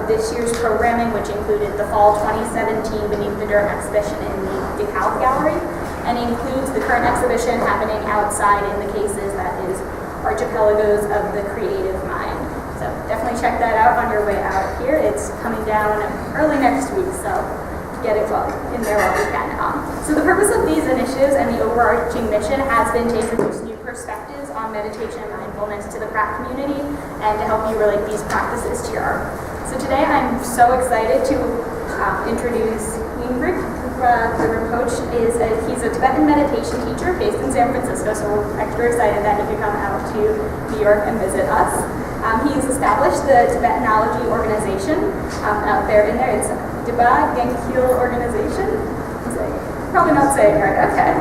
This year's programming, which included the Fall 2017 Beneath the Dirt exhibition in the DeKalb Gallery, and includes the current exhibition happening outside in the cases, that is Archipelagos of the Creative Mind. So definitely check that out on your way out here. It's coming down early next week, so get it in there while we can. So the purpose of these initiatives and the overarching mission has been to introduce new perspectives on meditation and mindfulness to the Pratt community and to help you relate these practices to your art. So today I'm so excited to introduce Rinpoche. The Rinpoche he's a Tibetan meditation teacher based in San Francisco, so we're extra excited that he could come out to New York and visit us. He's established the Tibetanology organization out there in there. It's Diba Genkyul organization. Probably not saying it right, okay.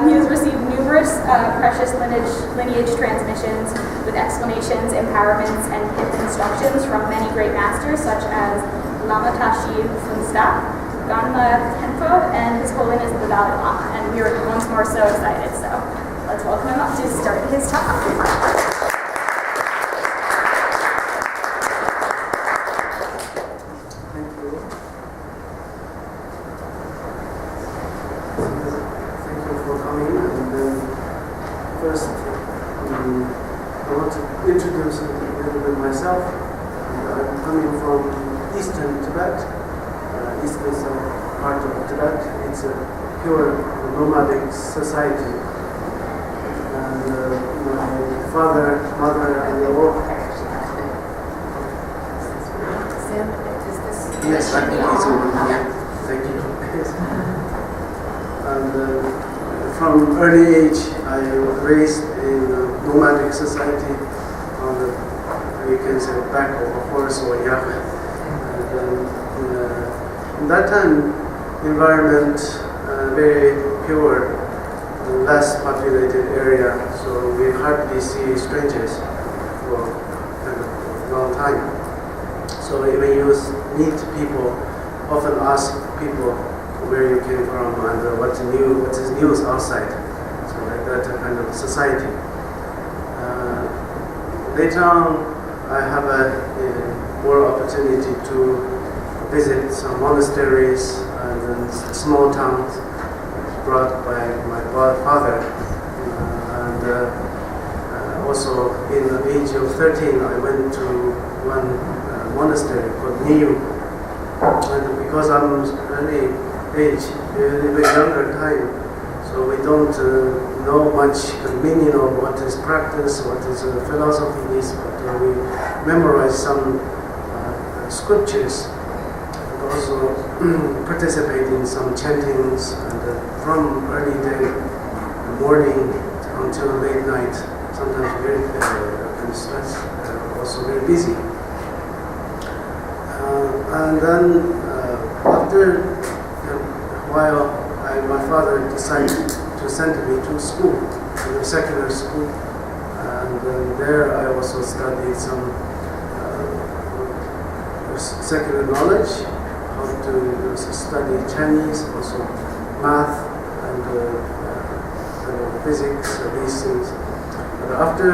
He has received numerous precious lineage transmissions with explanations, empowerments, and instructions from many great masters such as Lama Tashi Phunsta, Ganma Khenpo, and His Holiness the Dalai Lama. And we are once more so excited, so let's welcome him up to start his talk. Society, and my father, mother, and all. Sam, is this? Yes, I think it's over here. Thank you. And from early age, I was raised in a nomadic society on the, you can say, back of a horse or yak. And in that time, environment very pure. Less populated area, so we hardly see strangers for kind of a long time. So when you meet people, often ask people where you came from and what is news outside. So like that kind of society. Later on, I have a more opportunity to visit some monasteries and then small towns brought by my father, and also in the age of 13 I went to one monastery called Niyu, and because I'm early age, a little bit younger time, so we don't know much the meaning of what is practice, what is philosophy is, but we memorize some scriptures and also participate in some chantings, and from early day, morning until late night, sometimes very kind of stressed, also very busy. And then after a while, my father decided to send me to school, to a secular school, and then there I also studied some secular knowledge, how to study Chinese, also math, and physics, these things. But after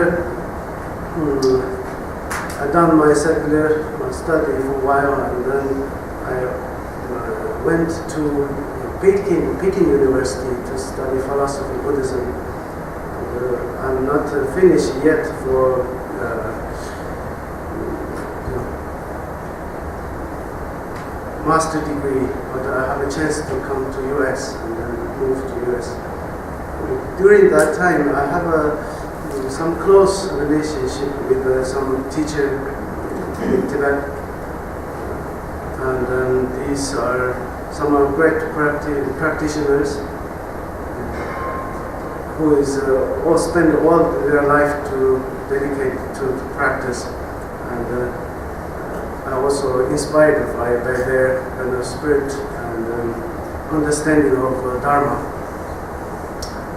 I done my secular study for a while, and then I went to Peking University to study philosophy, Buddhism. And, I'm not finished yet for master degree, but I have a chance to come to US and then move to US. During that time, I have some close relationship with some teacher in Tibet, and these are some of great practitioners who is all spend all their life to dedicate to practice, and I'm also inspired by their kind of spirit and understanding of Dharma.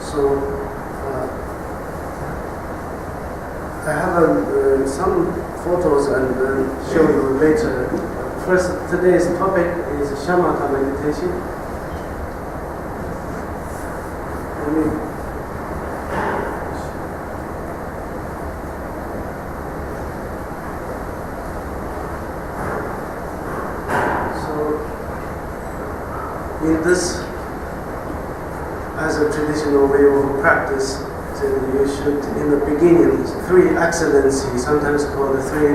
So I have some photos and show you later. First, today's topic is shamatha meditation. In this, as a traditional way of practice, so you should, in the beginning, three excellencies, sometimes called the three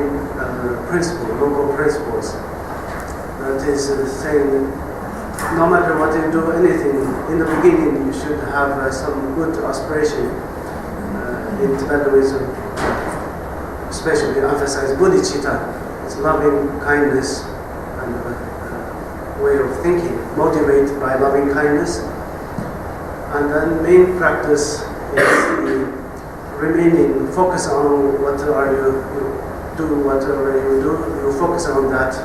principles, noble principles. That is saying, no matter what you do, anything, in the beginning you should have some good aspiration. In Tibetan, especially emphasize bodhicitta, it's loving kindness and way of thinking, motivated by loving kindness. And then main practice is remaining, focus on what are you do, whatever you do, you focus on that.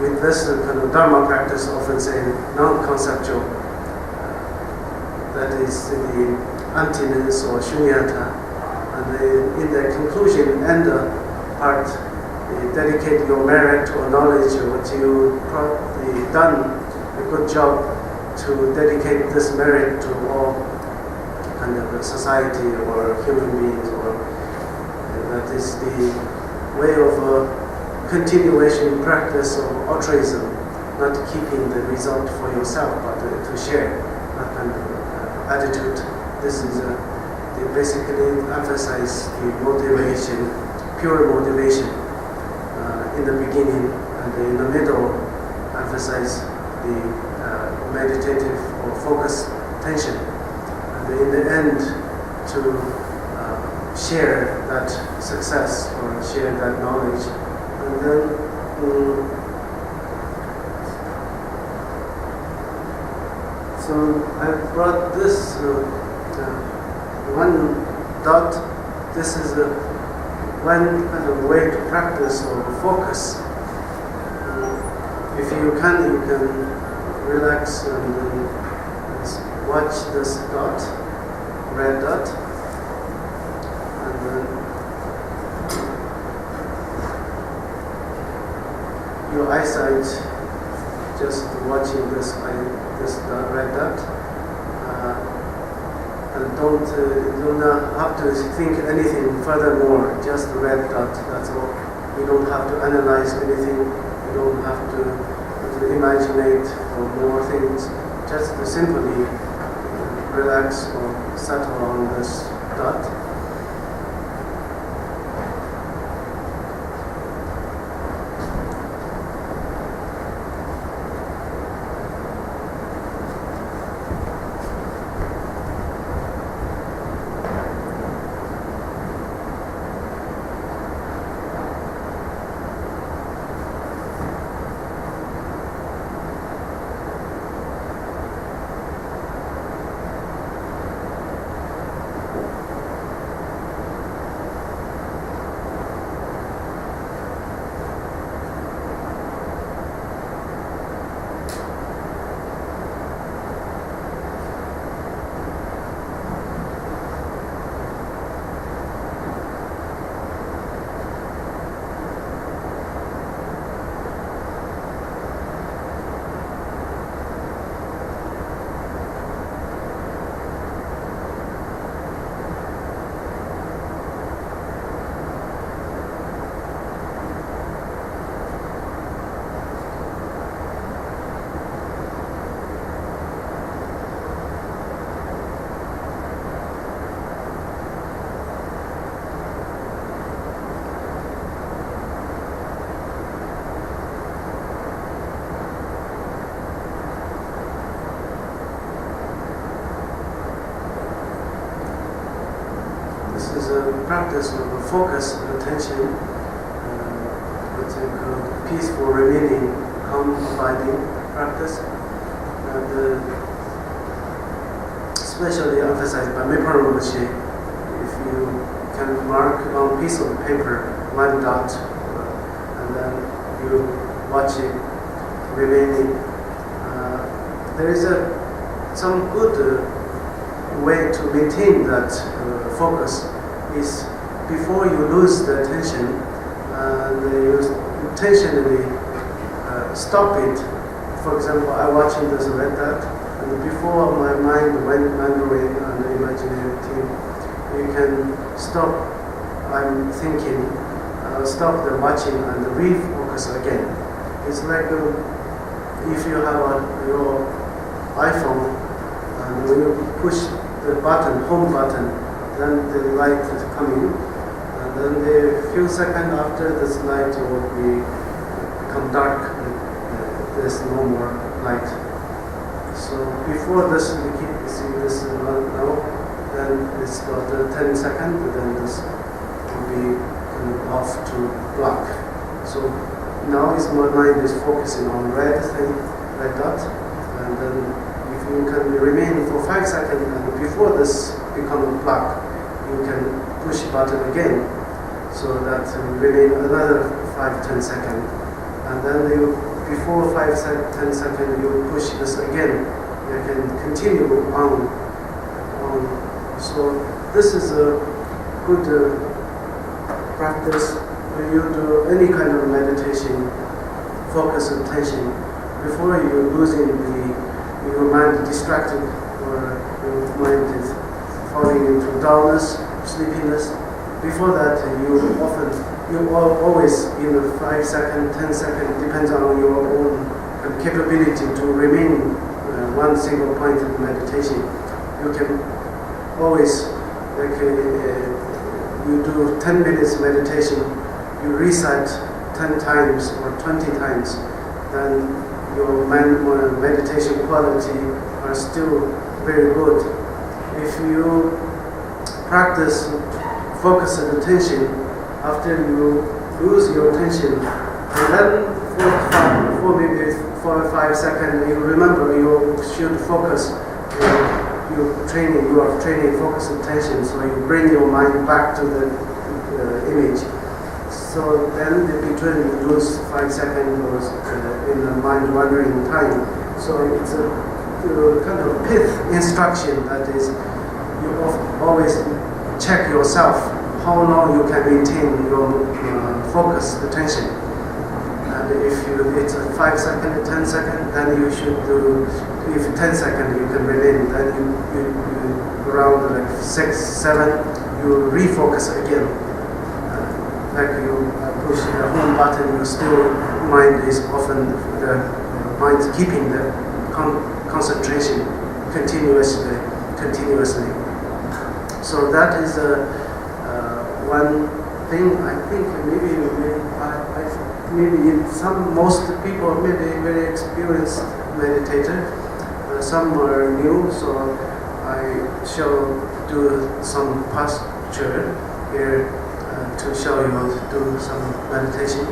With this kind of Dharma practice, often say non-conceptual, that is the emptiness or shunyata. And in the conclusion and part, dedicate your merit or knowledge or what you probably done a good job to dedicate this merit to all kind of society or human beings, or that is the way of continuation practice of altruism, not keeping the result for yourself but to share that kind of attitude. This is they basically emphasize the motivation, pure motivation in the beginning, and in the middle emphasize the meditative or focus attention, and in the end to share that success or share that knowledge. And then so I brought this one dot. This is one kind of way to practice or focus. If you can relax and watch this dot, red dot, and then your eyesight just watching this red dot. And do not have to think anything furthermore, just the red dot, that's all. You don't have to analyze anything, you don't have to imaginate or more things, just to simply relax or settle on this dot. practice of focus attention, what's it called, peaceful remaining, calm abiding practice, and especially emphasized by Mipo Rinpoche. If you can mark on a piece of paper one dot, and then you watch it remaining. There is some good way to maintain that focus is before you lose the attention, you intentionally stop it. For example, I'm watching this red dot, and before my mind went wandering on the imaginary thing, you can stop. I'm thinking, stop the watching and refocus again. It's like if you have your iPhone, and when you push the button, home button, then the light is coming, and then a few seconds after this light will become dark, there's no more light. So before this, you keep seeing this now, then it's got 10 seconds, then this will be off to black. So now my mind is focusing on red thing, red dot, and then if you can remain for 5 seconds, and before this becomes black, you can push button again, so that remain another 5-10 seconds, and then before 5-10 seconds you push this again. You can continue on. So this is a good practice when you do any kind of meditation. Focus attention before you losing your mind distracted, or your mind is falling into dullness, sleepiness. Before that, you always in the 5 seconds, 10 seconds, depends on your own capability to remain one single point of meditation. You can always, like you do 10 minutes meditation, you recite 10 times or 20 times, then your meditation quality are still very good. If you practice focus and attention, after you lose your attention, and then for maybe 4 or 5 seconds, you remember you should focus. You are training focus attention, so you bring your mind back to the image. So then between you lose 5 seconds in the mind wandering time. So it's a kind of pith instruction, that is, you always check yourself how long you can maintain your focus attention. And if it's a 5 second, 10 second, then you should do. If 10 seconds you can remain, then you around like 6, 7, you refocus again. Like you push the home button, you still mind is often the mind keeping the concentration continuously. So that is one thing. I think maybe most people maybe very experienced meditator. Some are new, so I shall do some posture here to show you how to do some meditation.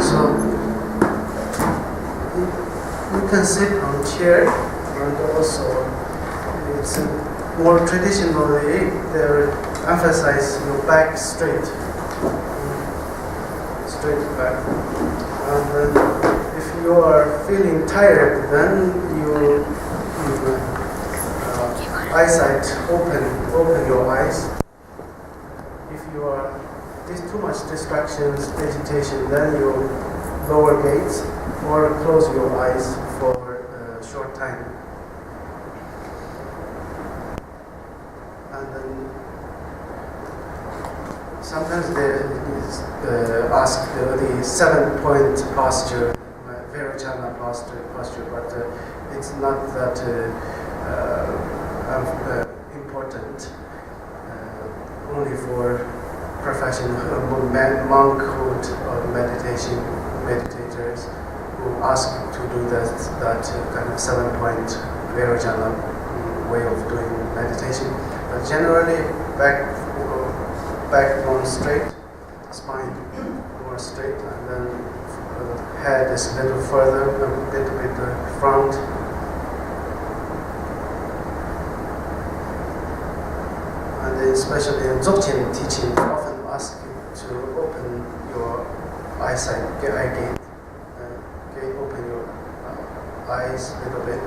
So you can sit on a chair, and also it's more traditionally they emphasize your back straight back. And then if you are feeling tired, then you eyesight open your eyes. If you are too much distractions, agitation, then you lower gaze or close your eyes for a short time. And then sometimes they ask the 7-point posture, Virachana posture, but it's not that important. Only for professional monkhood or meditators. who ask to do that kind of 7-point Vairojana way of doing meditation. But generally, backbone straight, spine more straight, and then head is a little further, a little bit front. And especially in Dzogchen teaching, often ask you to open your eyesight, eye gate, open your eyes a little bit.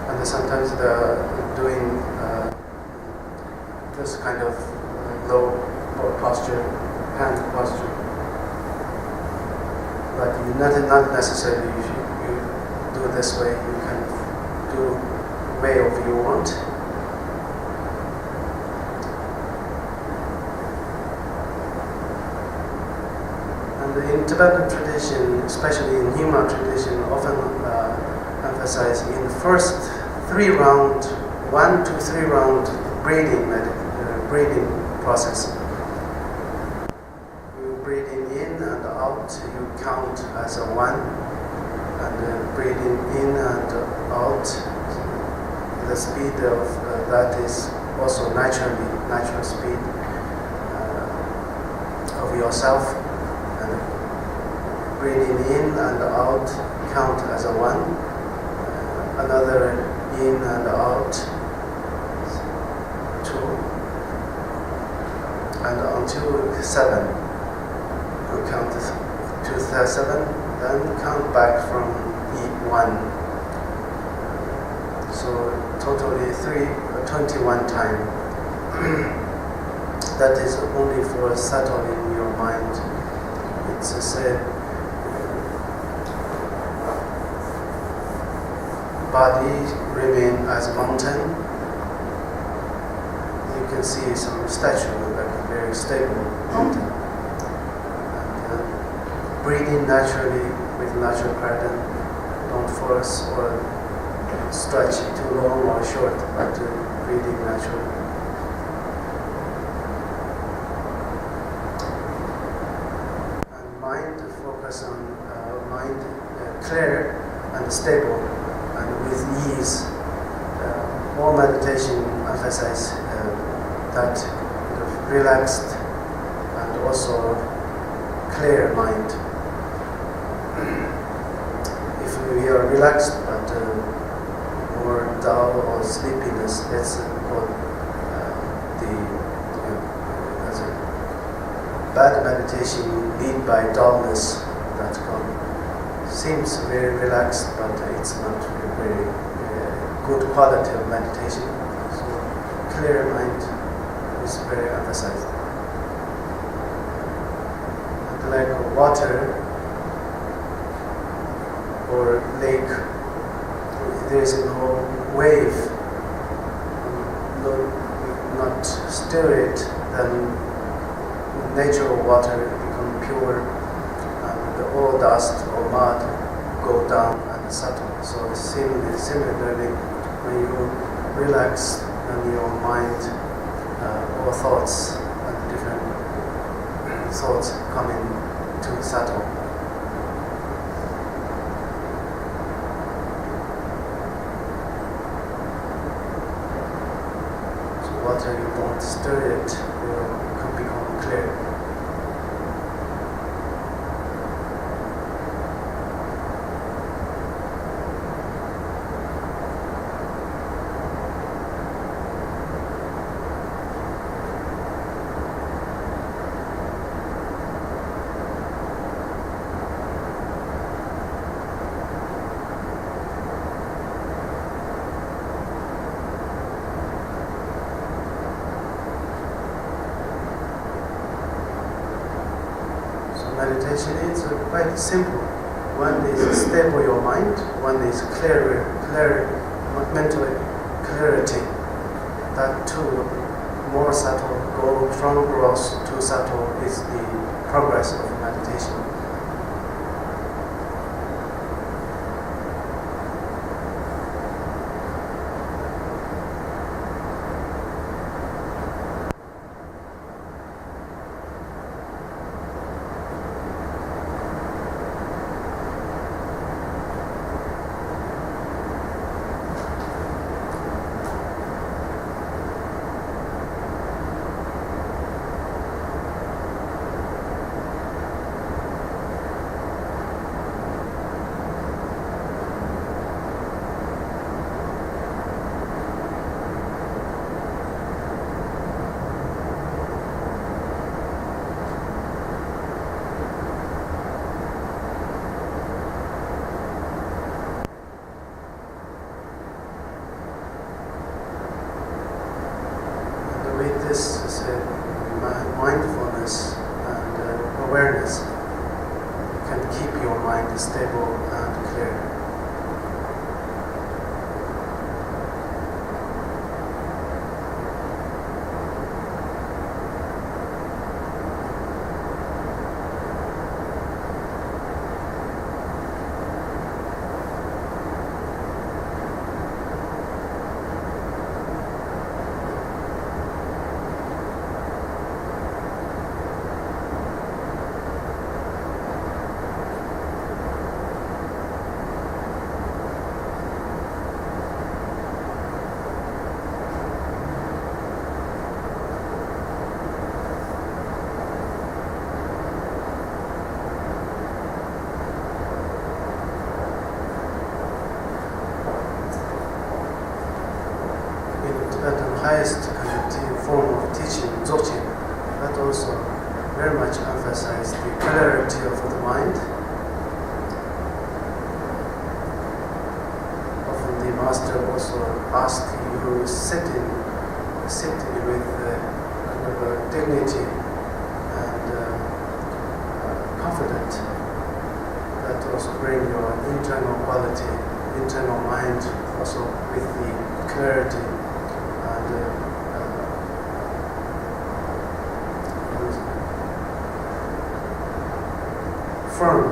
And sometimes they're doing this kind of low posture, hand posture. But you not necessarily if you do this way, you can do wherever you want. And in Tibetan tradition, especially in Nyingma tradition, often emphasize in the first 1 to 3 round breathing process. You breathing in and out, you count as a 1, and breathing in and out. The speed of that is also natural speed of yourself. And breathing in and out, count as a 1. Another in and out, 2, and until 7. You count to 7, then count back from 1. So totally 21 times. That is only for settling your mind. It's said body remain as mountain. You can see some statue like a very stable mountain. And breathing naturally with natural pattern. Don't force or stretch it too long or short, but breathing naturally. And mind focus on mind clear and stable. And with ease, more meditation emphasize that kind of relaxed and also clear mind. If we are relaxed but more dull or sleepiness, that's called as a bad meditation lead by dullness. That's called. Seems very relaxed, but it's not very good quality of meditation. So clear mind is very emphasized. And like water or lake, there is no wave, not stir it, then natural water become pure. All dust or mud go down and settle. So similarly, when you relax, then your mind, all thoughts and different thoughts come in to settle. So water, you don't stir it, it can become clear. Meditation is quite simple. One is stable your mind, one is clear mental clarity. That too, more subtle, go from gross to subtle is the progress of meditation. awareness can keep your mind stable and clear. At the highest kind of form of teaching, Dzogchen, that also very much emphasizes the clarity of the mind. Often the master also asks you sit with kind of dignity and confidence. That also bring your internal quality, internal mind, also with the clarity. Firm.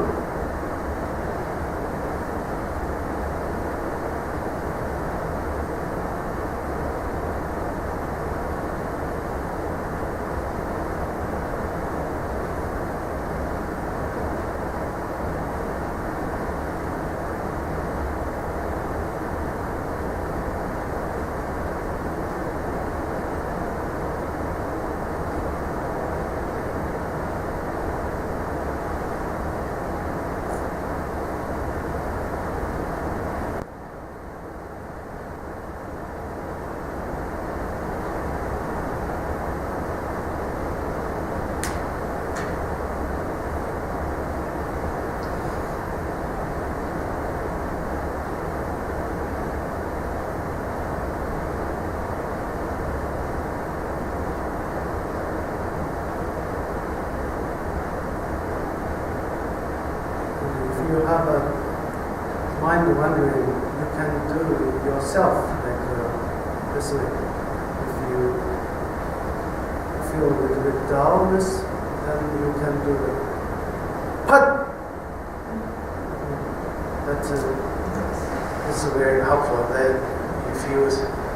If you have a mind wandering, you can do it yourself, like this way. If you feel a little bit dullness, then you can do it. Put! That's very helpful. That if you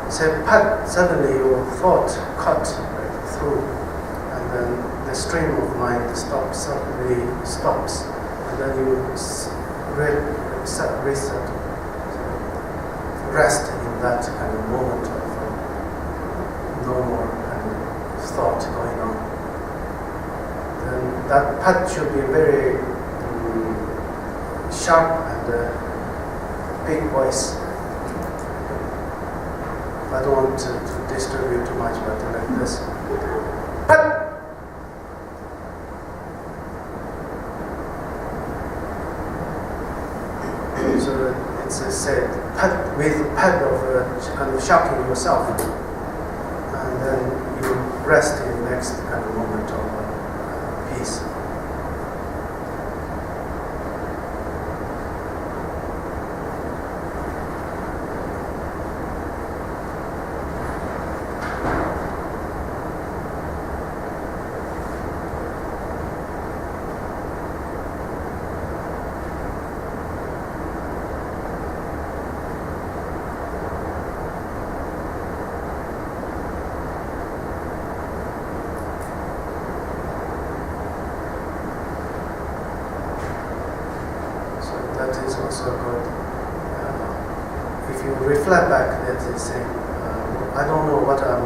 say put, suddenly your thought cut right through, and then the stream of mind suddenly stops. And then you rest in that kind of moment of no more kind of thought going on. Then that path should be very sharp and big voice. I don't want to disturb you too much, but like this. Pat! So it's said with pad of kind of shocking yourself, and then you rest in the next kind of moment of peace. That is also good. If you reflect back, that is saying, I don't know what I'm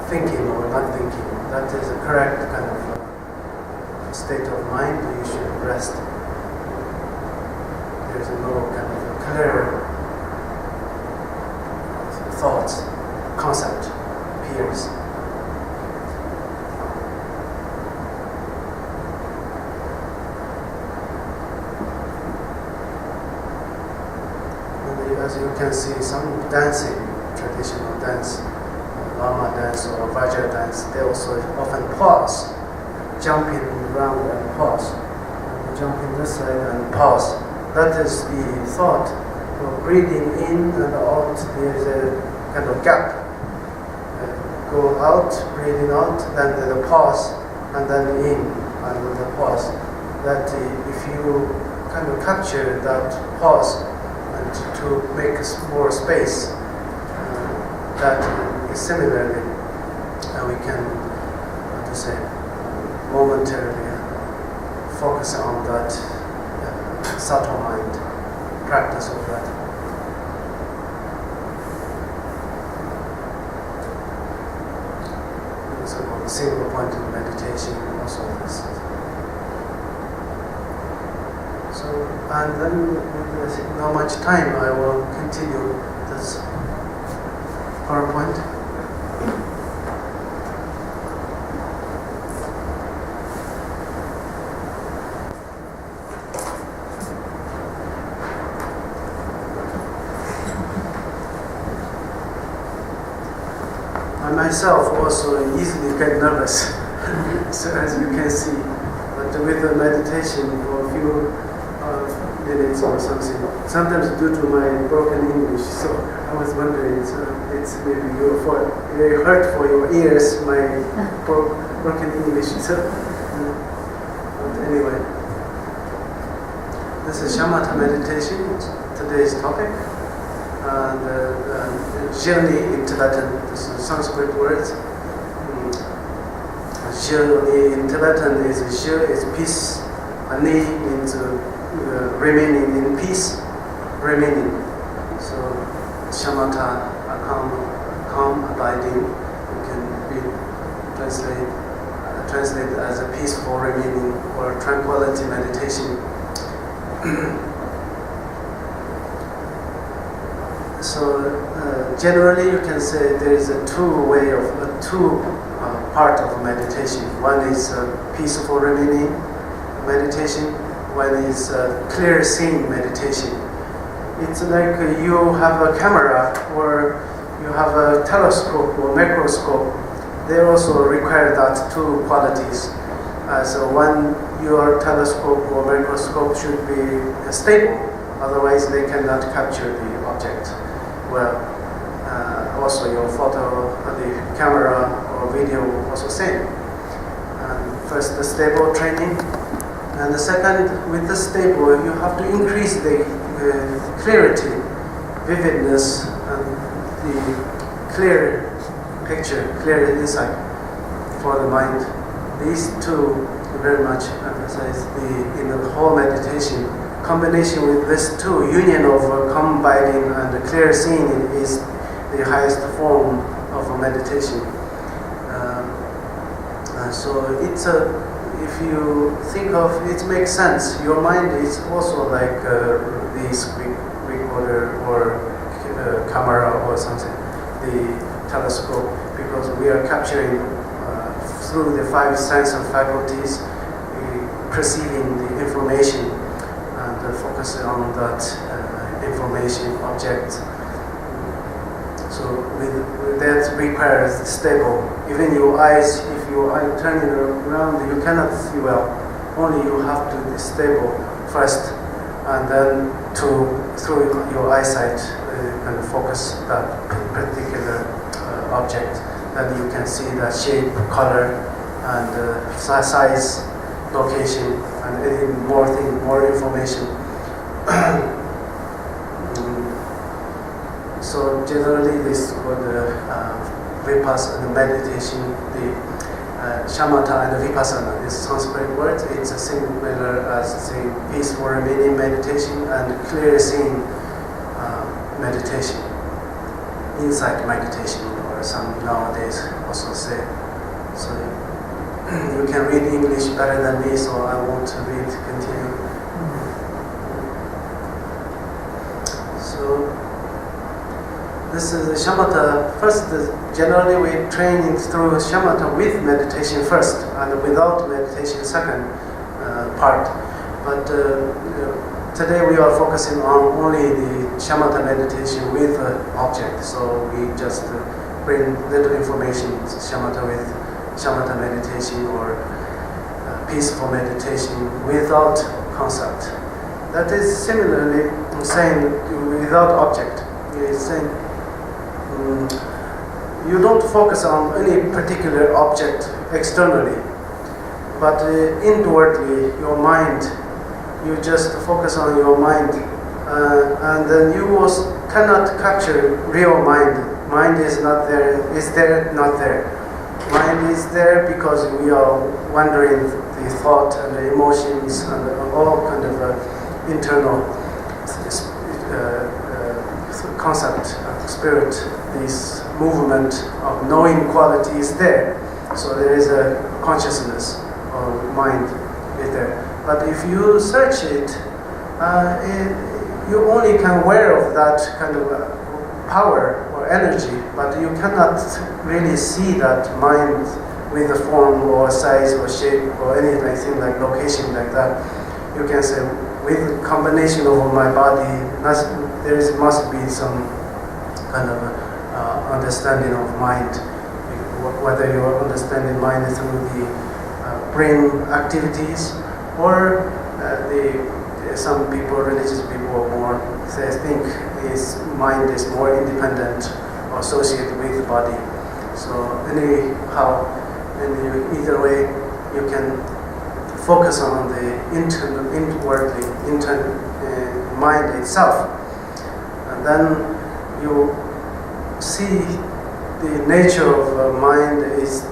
thinking or not thinking. That is a correct kind of state of mind. You should rest. There's no kind of clear thoughts, concept appears. As you can see, some dancing, traditional dance, Lama dance or Vajra dance, they also often pause jumping around and pause. Jumping this side and pause. That is the thought. So breathing in and out, there is a kind of gap. Go out, breathing out, then the pause, and then in, and then the pause. That if you kind of capture that pause and to make more space, that is similarly, we can, what to say, momentarily focus on that subtle mind, practice of that. It's about single point of meditation, also this. So, and then with not much time, I will continue this PowerPoint. I myself also easily get nervous, so as you can see, but with the meditation for a few minutes or something, sometimes due to my broken English, so I was wondering, so it's maybe very hurt for your ears, my broken English, so, but anyway, this is shamatha meditation, today's topic. And journey in Tibetan, this is Sanskrit words. Journey in Tibetan is peace. Ani means remaining in peace, remaining. So shamatha, calm, abiding. You can be translate as a peaceful remaining or tranquility meditation. So generally, you can say there is a two part of meditation. One is peaceful remaining meditation. One is clear seeing meditation. It's like you have a camera or you have a telescope or microscope. They also require that two qualities. So your telescope or microscope should be stable. Otherwise, they cannot capture the object. Well, also your photo, the camera or video also same. First, the stable training, and the second, with the stable, you have to increase the clarity, vividness, and the clear picture, clear insight for the mind. These two very much emphasize in the whole meditation. Combination with these two, union of calm abiding and clear seeing is the highest form of meditation. So it's if you think of it, makes sense. Your mind is also like this recorder or camera or something, the telescope, because we are capturing through the five sense faculties, perceiving the information. Focus on that information object. So with that requires stable. Even your eyes, if your eye turning around, you cannot see well. Only you have to be stable first, and then through your eyesight and focus that particular object. Then you can see the shape, color, and size, location, and any more information. So generally, this is called vipassana meditation. The shamatha and the vipassana is Sanskrit word. It's a similar as saying peaceful remaining meditation and clear seeing meditation, insight meditation, or some nowadays also say. So you can read English better than me, so I won't continue. So this is the shamatha. First, generally we train through shamatha with meditation first, and without meditation second part. But today we are focusing on only the shamatha meditation with object. So we just bring little information, shamatha with shamatha meditation, or peaceful meditation without concept. That is similarly saying without object. It's saying you don't focus on any particular object externally, but inwardly, your mind, you just focus on your mind, and then you cannot capture real mind. Mind is not there, is there, not there. Mind is there because we are wondering the thought and the emotions and all kind of internal concept, spirit, this movement of knowing quality is there. So there is a consciousness of mind is there. But if you search it, you only can aware of that kind of power or energy, but you cannot really see that mind with a form or size or shape or anything like location like that. You can say with a combination of my body, there must be some kind of understanding of mind. Whether you are understanding mind through the brain activities or some people, religious people, more think mind is more independent or associated with the body. So anyhow, either way, you can focus on the inwardly mind itself, and then you see the nature of mind is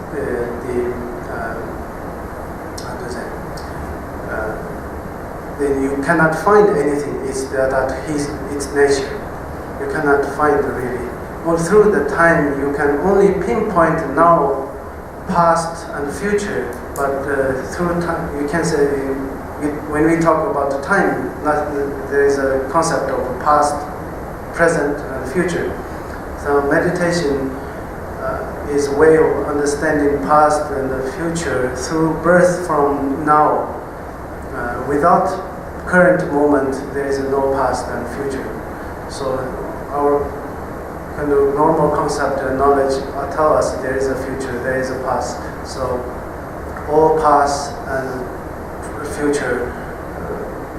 then you cannot find anything. It's its nature. You cannot find really. Well, through the time, you can only pinpoint now, past and future. But through time, you can say when we talk about the time, there is a concept of past, present, and future. So meditation is a way of understanding past and the future through birth from now. Without current moment, there is no past and future. So our kind of normal concept and knowledge tell us there is a future, there is a past. So all past and future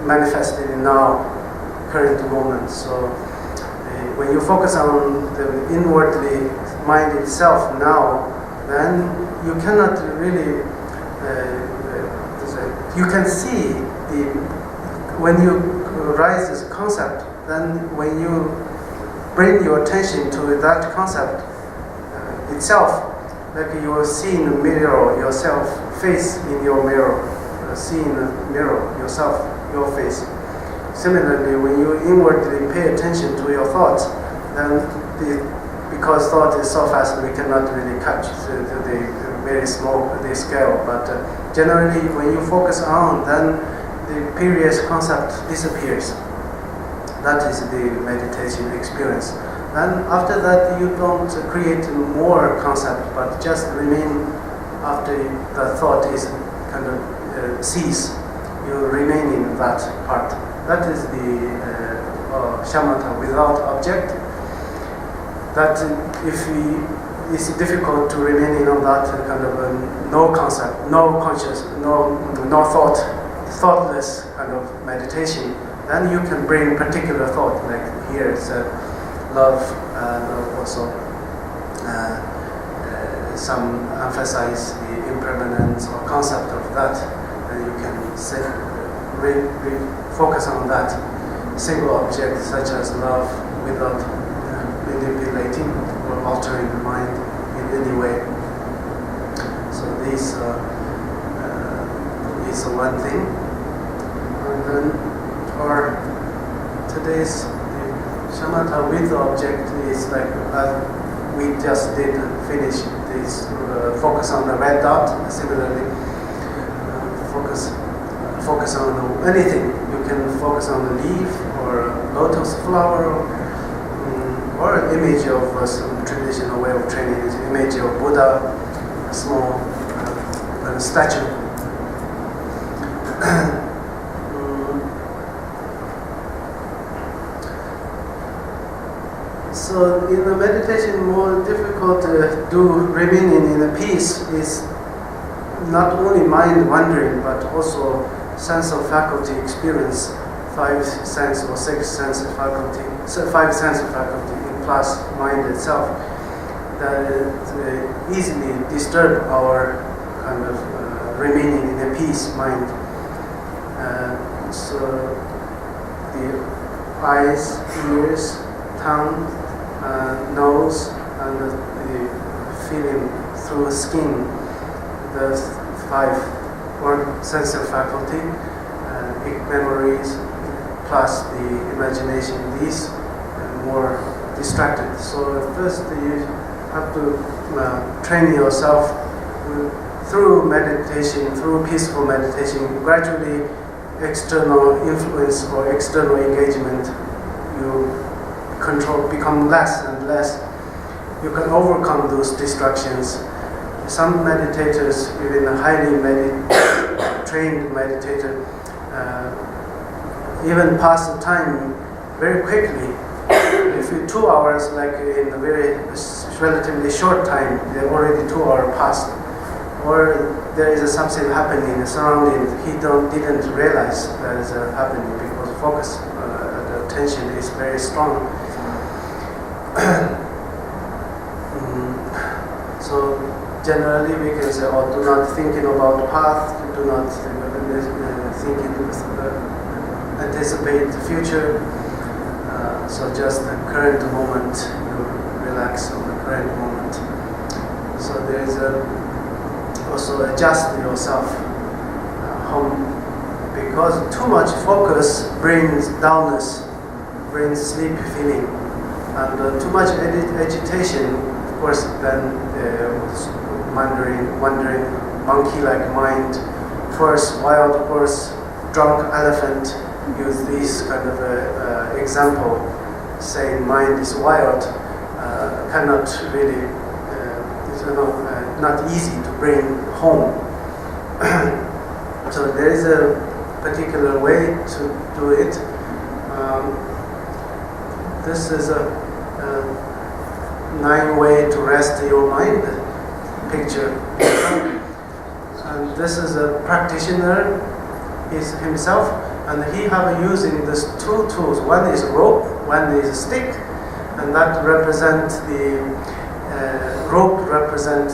manifested in now, current moment. So when you focus on the inwardly mind itself now, then you cannot really, you can see when you rise this concept, then when you bring your attention to that concept itself, like you are seeing a mirror, yourself, face in your mirror, seeing a mirror, yourself, your face. Similarly, when you inwardly pay attention to your thoughts, then because thought is so fast, we cannot really catch the very small scale. But generally, when you focus on, then the previous concept disappears. That is the meditation experience. And after that, you don't create more concept, but just remain after the thought is kind of cease. You remain in that part. That is the shamatha without object. That it's difficult to remain on that kind of no concept, no conscious, no thought, thoughtless kind of meditation. Then you can bring particular thought, like here it's love, also some emphasize the impermanence or concept of that. And you can focus on that single object, such as love, without manipulating or altering the mind in any way. So this is one thing. And then for today's shamatha with the object is like we just did finish this focus on the red dot. Similarly, focus on anything. You can focus on the leaf or a lotus flower, or an image of some traditional way of training. Is an image of Buddha, a small statue. So in the meditation, more difficult to do remaining in the peace is not only mind wandering, but also sense of faculty experience, five sense or six sense of faculty, plus mind itself, that easily disturb our kind of remaining in a peace mind. So the eyes, ears, tongue, nose, and the feeling through skin, the five sensory faculty, memories, plus the imagination, these more distracted. So first you have to train yourself through meditation, through peaceful meditation, gradually external influence or external engagement, you control, become less and less. You can overcome those distractions. Some meditators, even a highly trained meditator, even pass the time very quickly. If you 2 hours, like in a very relatively short time, they're already 2 hours past. Or there is something happening in the surrounding, he didn't realize that is happening because focus, the attention is very strong. So generally we can say, oh, do not thinking about the past, do not anticipate the future. So just the current moment, you relax on the current moment. So there is also adjust yourself because too much focus brings downness, brings sleep feeling, and too much agitation, of course, then wandering, monkey-like mind, first wild horse, drunk elephant. Use this kind of example, saying mind is wild, cannot really, not easy to bring home. So there is a particular way to do it. This is a 9 way to rest your mind picture. And this is a practitioner, is himself, and he have using these 2 tools. One is rope, one is stick, and that represent the rope represent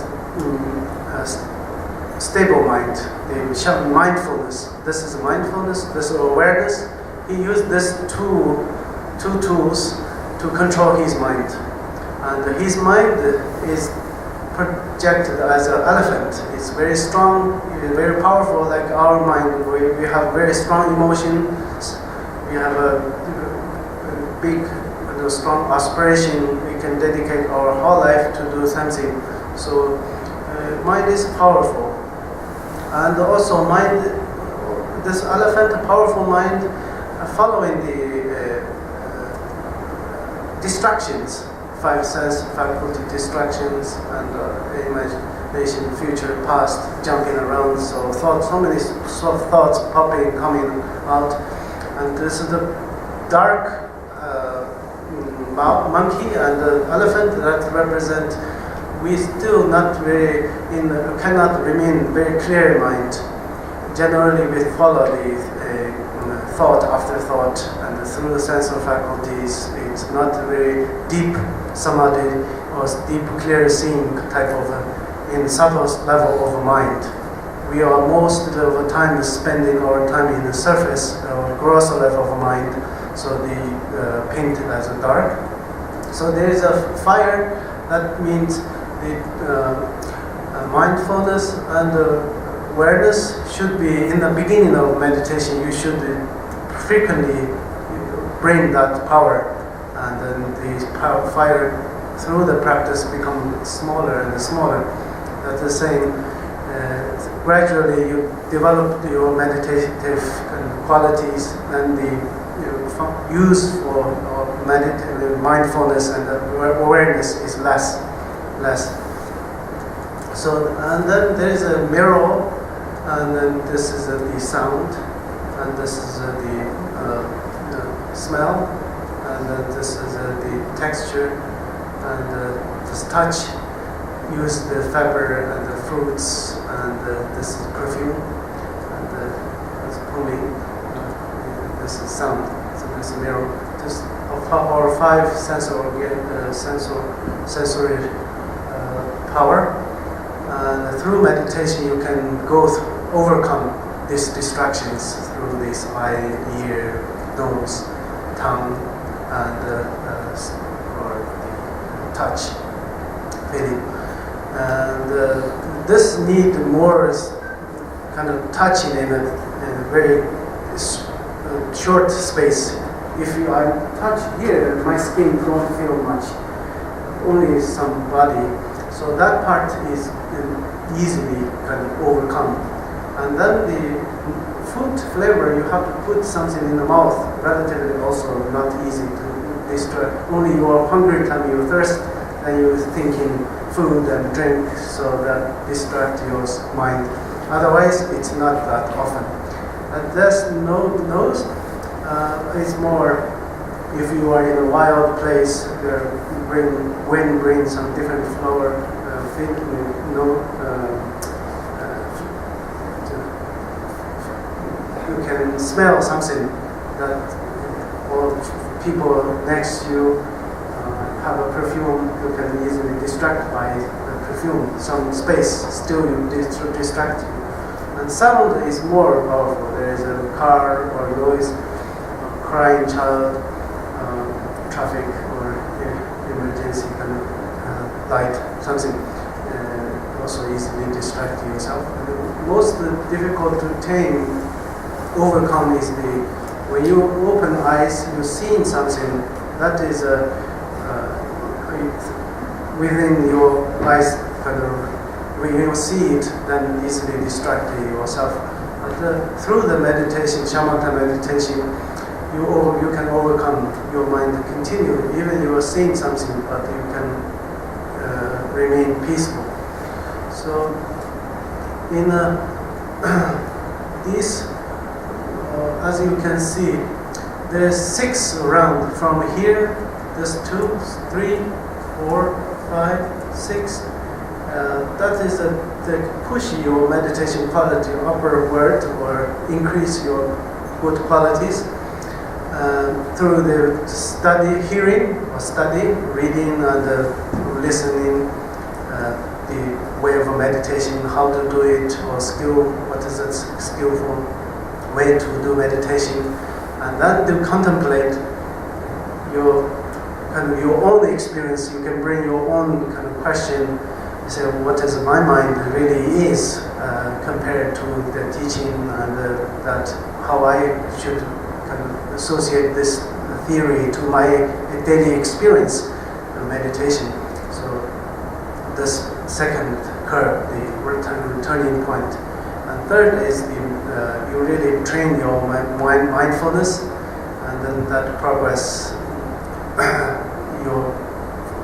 stable mind, the mindfulness. This is mindfulness, this is awareness. He used these two tools to control his mind. And his mind is projected as an elephant. It's very strong, very powerful, like our mind. We have very strong emotions. We have a big, strong aspiration. We can dedicate our whole life to do something. So mind is powerful. And also mind, this elephant, powerful mind, following the distractions, 5 sense faculty distractions, and imagination, future, past, jumping around. So so many thoughts popping, coming out. And this is the dark monkey and the elephant that represent. We still not very cannot remain very clear mind. Generally, we follow the thought after thought, and through the sense of faculties, it's not very deep samadhi or deep clear seeing type of in subtle level of mind. We are most of the time spending our time in the surface or gross level of mind. So the paint as a dark. So there is a fire. That means the mindfulness and awareness should be in the beginning of meditation. You should frequently bring that power, and then the fire through the practice become smaller and smaller. That's the same. Gradually, you develop your meditative qualities, and the use for mindfulness and awareness is less. So, and then there is a mirror, and then this is the sound, and this is the smell, and then this is the texture, and this touch. Use the fiber and the fruits and and this is perfume, and it's pulling. This is sound. So this mirror. This of our five sensory power. And through meditation, you can overcome these distractions through this eye, ear, nose, tongue, and or the touch, feeling. And this need more kind of touching in a very short space. If I touch here, my skin don't feel much, only some body. So that part is easily kind of overcome. And then the food flavor, you have to put something in the mouth, relatively also not easy to distract. Only you are hungry time you thirst, and you're thinking food and drink, so that distract your mind. Otherwise, it's not that often. And there's nose. It's more if you are in a wild place, wind brings some different flower, you can smell something that or people next to you have a perfume, you can easily distract by the perfume. Some space still distract you. And sound is more powerful. There is a car or noise, a crying child, traffic or emergency kind of light, something also easily distract yourself. And the most difficult to overcome is when you open eyes, you're seeing something that is within your eyes, kind of. When you see it, then easily distract yourself. But through the meditation, shamatha meditation, you can overcome your mind to continue. Even you are seeing something, but you can remain peaceful. So, in this, as you can see, there's 6 around. From here, there's 2, 3, 4, 5, 6. That is to push your meditation quality upward or increase your good qualities through the hearing or study, reading and listening, the way of meditation, how to do it, or what is a skillful way to do meditation, and then to contemplate your own experience. You can bring your own kind of question. Say what is my mind really is compared to the teaching and that how I should kind of associate this theory to my daily experience of meditation. So this second curve, the turning point. And third is you really train your mindfulness, and then that progress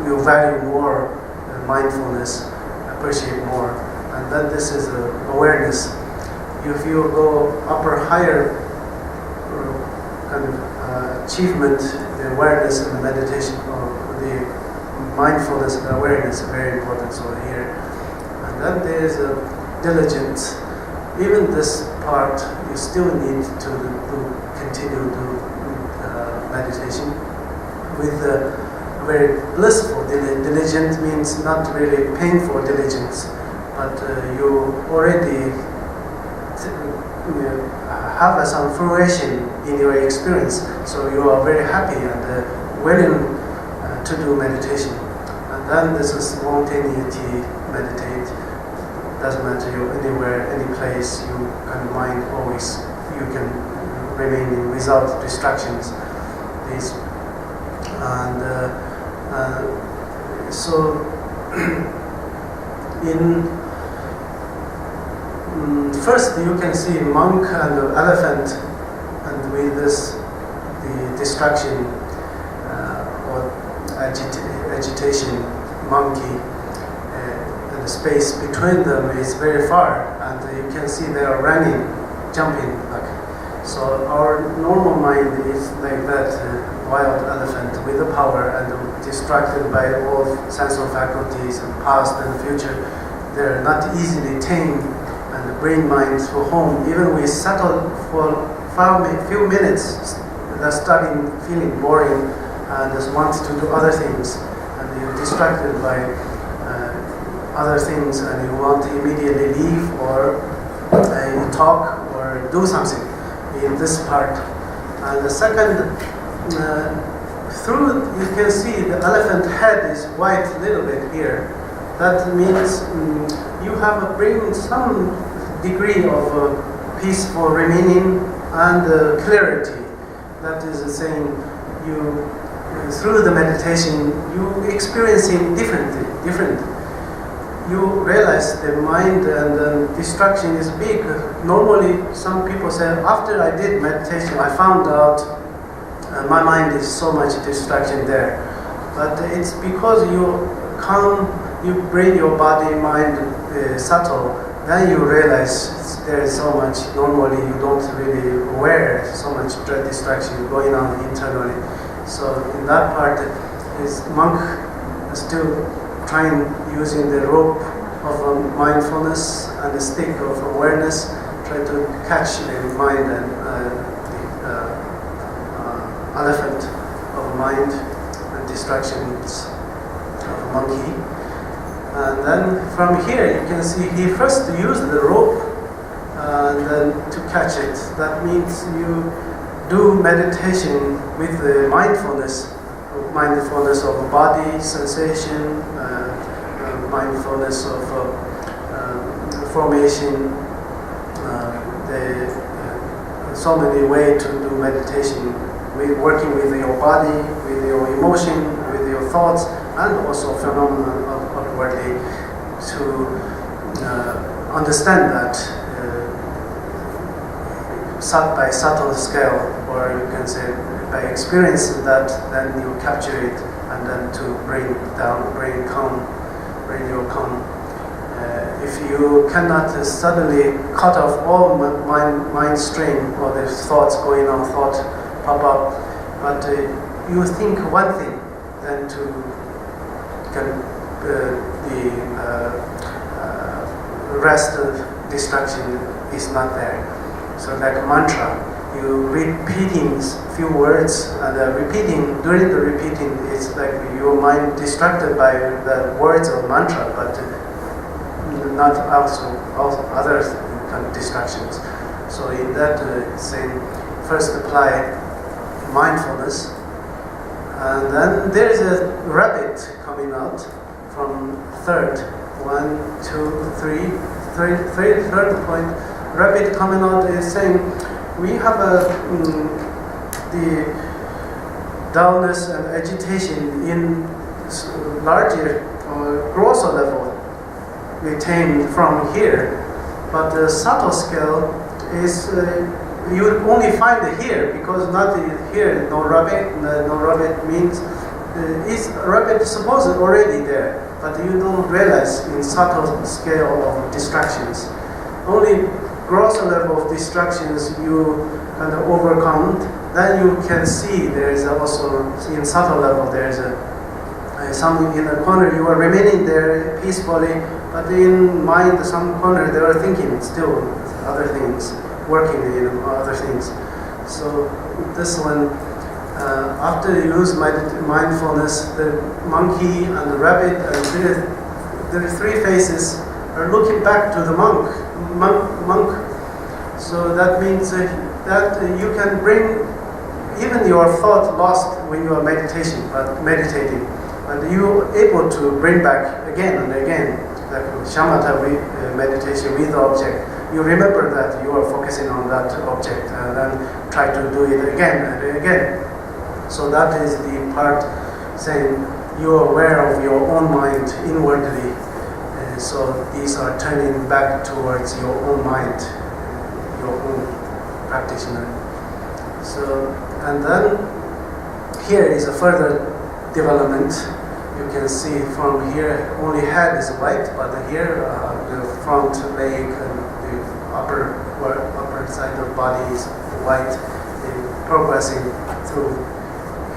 you value more mindfulness, appreciate more, and then this is awareness. If you go higher kind of achievement, the awareness and the meditation, or the mindfulness and awareness is very important. So here, and then there is a diligence. Even this part, you still need to continue to meditation with the very blissful diligence. Means not really painful diligence, but you already have some fruition in your experience, so you are very happy and willing to do meditation. And then this is spontaneity, meditate. Doesn't matter you anywhere, any place, you kind of mind always, you can remain without distractions. So first you can see monk and elephant, and with the distraction or agitation, monkey, and the space between them is very far, and you can see they are running, jumping. So our normal mind is like that. Wild elephant with the power and distracted by all sensual faculties and past and future. They're not easily tamed bring mind to home. Even we settle for few minutes, they're starting feeling boring and just want to do other things, and you're distracted by other things, and you want to immediately leave or talk or do something in this part. And the second, through you can see the elephant head is white a little bit here. That means you have bring some degree of peaceful remaining and clarity. That is saying you through the meditation you experiencing different. You realize the mind and the distraction is big. Normally, some people say, after I did meditation, I found out my mind is so much distraction there. But it's because you bring your body, mind subtle, then you realize there is so much. Normally, you don't really aware so much distraction going on internally. So in that part, is monk still trying using the rope of mindfulness and the stick of awareness, try to catch the mind and the elephant of mind and distractions of a monkey. And then from here you can see he first used the rope and then to catch it. That means you do meditation with the mindfulness of body sensation, mindfulness of formation. So many ways to do meditation, working with your body, with your emotion, with your thoughts, and also phenomena outwardly to understand that by subtle scale, or you can say by experience that, then you capture it, and then to bring your calm. If you cannot suddenly cut off all mind stream or the thoughts going on, thoughts pop up, but you think one thing, then the rest of distraction is not there. So like a mantra, you repeating few words and repeating. During the repeating, it's like your mind distracted by the words of mantra, but not also other kind of distractions. So in that saying, first apply mindfulness, and then there is a rabbit coming out from third. 1, 2, 3. Third point. Rabbit coming out is saying we have the dullness and agitation in larger grosser level retained from here, but the subtle scale is you only find it here, because not here. No rabbit. No rabbit means is rabbit supposed already there, but you don't realize in subtle scale of distractions. Only grosser level of distractions you kind of overcome, then you can see there is also in subtle level there is something in the corner. You are remaining there peacefully, but in mind some corner they are thinking still other things, working in other things. So this one, after you use mindfulness, the monkey and the rabbit, and the three faces are looking back to the monk. So that means that you can bring even your thought lost when you are meditating, but you are able to bring back again and again, like shamatha meditation with the object. You remember that you are focusing on that object, and then try to do it again and again. So that is the part saying you are aware of your own mind inwardly. So these are turning back towards your own mind, your own practitioner. So, and then here is a further development. You can see from here only head is white, but here the front leg and the upper side of body is white, progressing through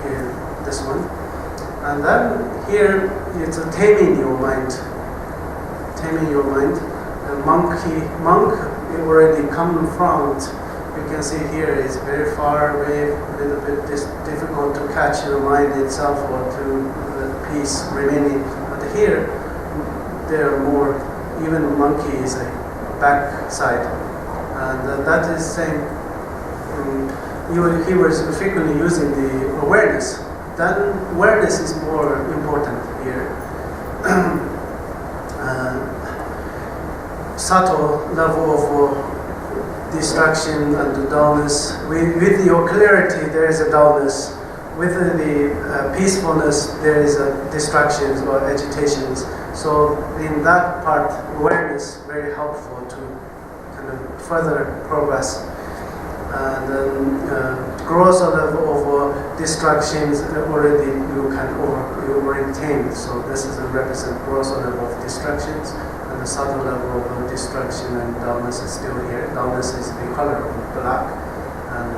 here, this one. And then here it's taming your mind. The monk it already come in front, you can see here it's very far away, a little bit difficult to catch the mind itself or to the peace remaining. But here, there are more, even monkey is a back side. And that is saying, he was frequently using the awareness. Then awareness is more important here. Subtle level of distraction and dullness. With your clarity, there is a dullness. With the peacefulness, there is distractions or agitations. So in that part, awareness very helpful to kind of further progress. And then grosser level of distractions already you already tamed. So this is represent grosser level of distractions, and the subtle level of distraction and dullness is still here. Dullness is the color of black, and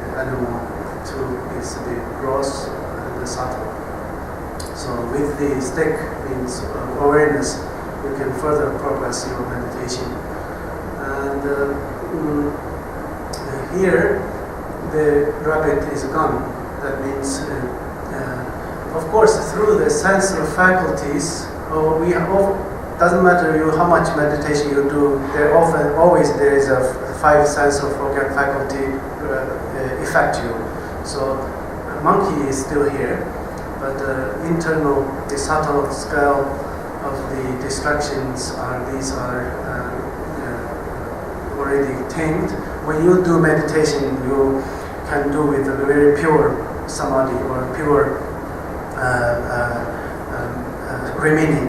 the animal too is the gross and the subtle. So with the stick means awareness, you can further progress your meditation. And here, the rabbit is gone. That means, of course, through the sensory faculties, doesn't matter how much meditation you do. Always there is a five sensory faculty affect you. So, monkey is still here, but the subtle scale of the distractions these are already tamed. When you do meditation, you can do with a very pure samadhi or pure remaining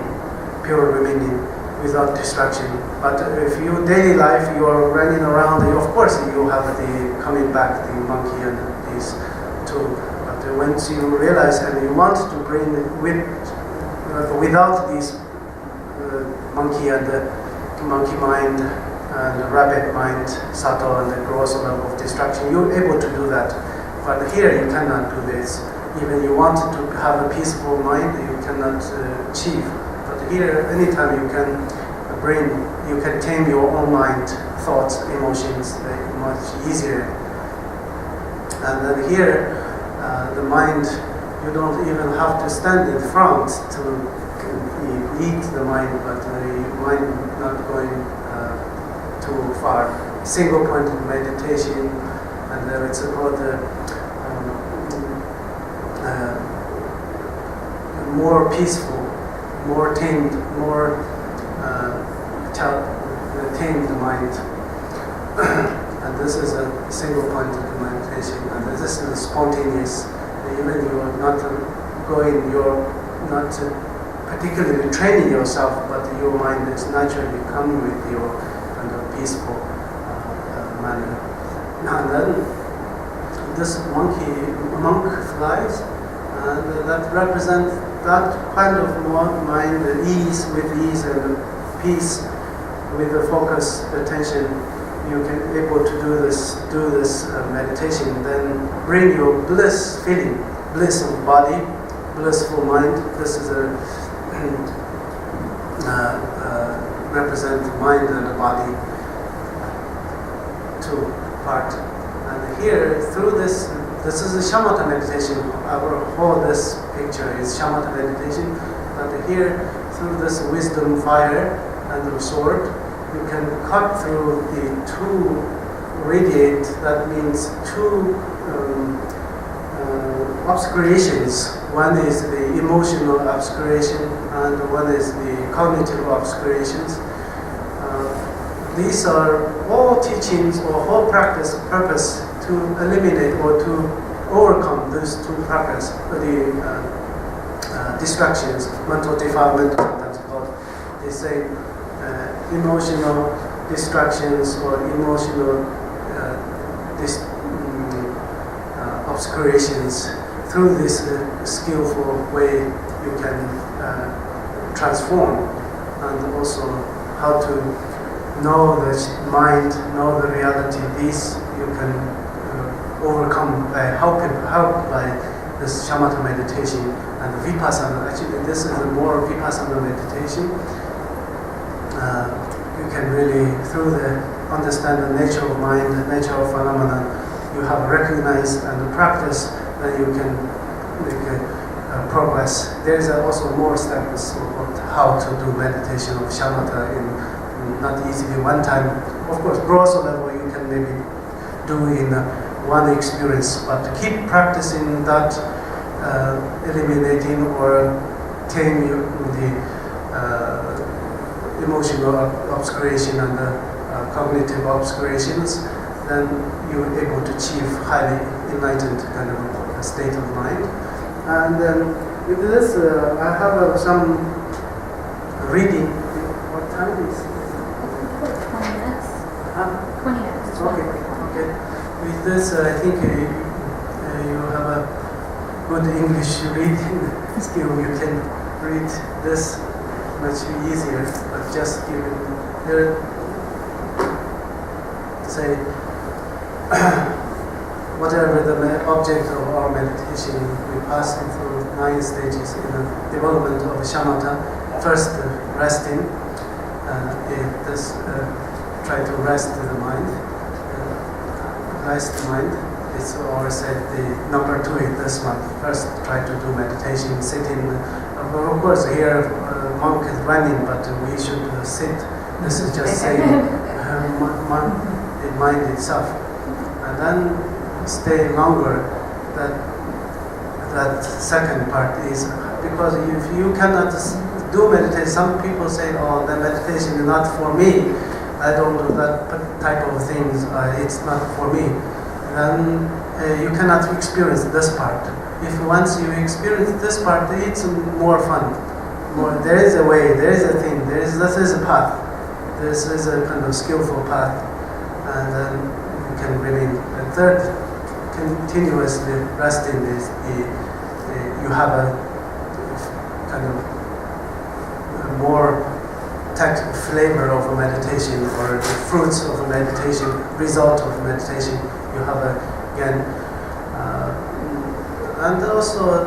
without distraction. But if you daily life, you are running around, of course you have the coming back, the monkey and these two. But once you realize and you want to bring without these monkey and the monkey mind and the rabbit mind, subtle and the gross level of distraction, you're able to do that. But here you cannot do this. Even you want to have a peaceful mind, you cannot achieve. But here, anytime you can tame your own mind, thoughts, emotions, much easier. And then here, the mind, you don't even have to stand in front to lead the mind, but the mind not going too far. Single point of meditation, and it's about more peaceful, more tamed, more tamed mind. And this is a single point of meditation, and this is spontaneous. Even you are not you're not particularly training yourself, but your mind is naturally coming with your kind of peaceful manner. And then this monk flies, and that represents that kind of mind, ease and peace with the focus, attention. You can able to do this meditation, then bring your bliss feeling, bliss of body, blissful mind. This is represent mind and the body, two part. And here, through this is a shamatha meditation. Our whole this picture is shamatha meditation. But here, through this wisdom fire and the sword, you can cut through the two radiate. That means two obscurations. One is the emotional obscuration, and one is the cognitive obscurations. These are all teachings or whole practice purpose to eliminate or to overcome those two practice, the distractions, mental defilement, sometimes called. They say emotional distractions or emotional obscurations. Through this skillful way, you can transform, and also how to know the mind, know the reality. These you can overcome by help by this shamatha meditation and vipassana. Actually, this is a more vipassana meditation. You can really, through the understand the nature of mind, the nature of phenomena, you have recognized and practice, then you can make progress. There is also more steps of how to do meditation of shamatha in not easily one time. Of course, gross level you can maybe do in one experience, but to keep practicing that, eliminating or tame the emotional obscuration and cognitive obscurations, then you are able to achieve highly enlightened kind of a state of mind. And with this, I have some reading. What time is it? 20 minutes. 20 minutes. Okay. With this, I think you have a good English reading skill. You can read this much easier, but just give it here. Say, whatever the object of our meditation, we pass through 9 stages in the development of shamatha. First, resting. Try to rest the mind. Rest the mind. It's always said the number 2 is this one. First, try to do meditation, sitting. Of course, here monk is running, but we should sit. This is just saying the mind itself, and then stay longer. That second part is because if you cannot do meditation, some people say, "Oh, the meditation is not for me. I don't do that type of things. It's not for me." Then you cannot experience this part. If once you experience this part, it's more fun. There is a way. There is a thing. This is a path. This is a kind of skillful path, and then you can remain. The third, continuously resting is you have a kind of a more flavor of a meditation, or the fruits of a meditation, result of meditation. You have again, and also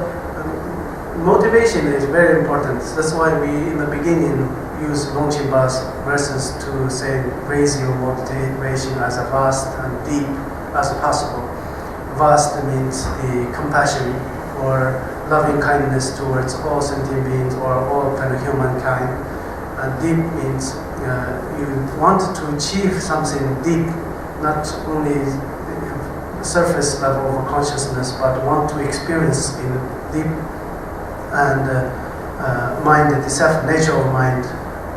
motivation is very important. That's why we in the beginning use Longchenpa's verses to say raise your motivation as vast and deep as possible. Vast means the compassion or loving kindness towards all sentient beings or all kind of humankind. And deep means you want to achieve something deep, not only surface level of consciousness, but want to experience in deep and mind itself, nature of mind.